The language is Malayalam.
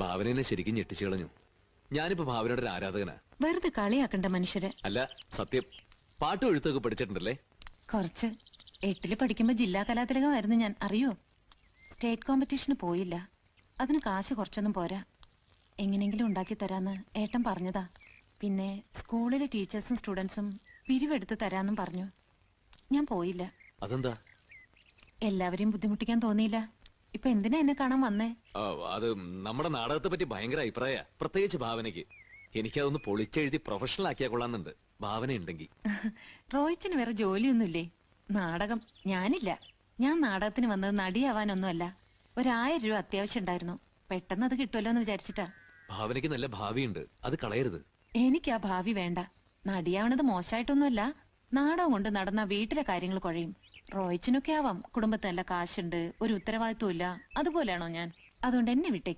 ഭാവനെന്നെ ശരിക്കും ഞെട്ടിച്ചു കളഞ്ഞു. ഞാനിപ്പോ ഭാവനയുടെ ഒരു ആരാധകനാ. വെറുതെ കളിയാക്കണ്ട മനുഷ്യരെ. അല്ല, സത്യം. പാട്ടും എഴുത്തൊക്കെ പഠിച്ചിട്ടുണ്ടല്ലേ? കുറച്ച്. 8ല് പഠിക്കുമ്പോ ജില്ലാ കലാതിലകമായിരുന്നു ഞാൻ, അറിയോ? സ്റ്റേറ്റ് കോമ്പറ്റീഷന് പോയില്ല. അതിന് കാശ് കുറച്ചൊന്നും പോരാ. എങ്ങനെങ്കിലും ഉണ്ടാക്കി തരാന്ന് ഏട്ടൻ പറഞ്ഞതാ. പിന്നെ സ്കൂളിലെ ടീച്ചേഴ്സും സ്റ്റുഡൻസും പിരിവെടുത്ത് തരാന്നും പറഞ്ഞു. ഞാൻ പോയില്ല. അതെന്താ? എല്ലാവരെയും ബുദ്ധിമുട്ടിക്കാൻ തോന്നിയില്ല. ഇപ്പൊ എന്തിനാ എന്നെ കാണാൻ വന്നേ? അത് നമ്മുടെ നാടകത്തെ പറ്റി ഭയങ്കര അഭിപ്രായ, പ്രത്യേകിച്ച് ഭാവനയ്ക്ക്. എനിക്കതൊന്ന് പൊളിച്ചെഴുതി പ്രൊഫഷണൽ ആക്കിയാ കൊള്ളാന്നുണ്ട്, ഭാവന ഉണ്ടെങ്കിൽ. റോയിച്ചിന് വേറെ ജോലിയൊന്നുമില്ലേ? നാടകം. ഞാനില്ല. ഞാൻ നാടകത്തിന് വന്നത് നടിയാവാനൊന്നുമല്ല. 1000 രൂപ അത്യാവശ്യം ഉണ്ടായിരുന്നു. പെട്ടെന്ന് അത് കിട്ടുമല്ലോ എന്ന് വിചാരിച്ചിട്ടാ. ഭാവനയ്ക്ക് നല്ല ഭാവിയുണ്ട്, അത് കളയരുത്. എനിക്ക് ആ ഭാവി വേണ്ട. നടിയാവണത് മോശമായിട്ടൊന്നുമല്ല. നാടകം കൊണ്ട് നടന്ന വീട്ടിലെ കാര്യങ്ങൾ കുഴയും. റോയിച്ചിനൊക്കെ ആവാം, കുടുംബത്തിൽ നല്ല കാശുണ്ട്, ഒരു ഉത്തരവാദിത്വം ഇല്ല. അതുപോലെയാണോ ഞാൻ? അതുകൊണ്ട് എന്നെ വിട്ടേക്ക്.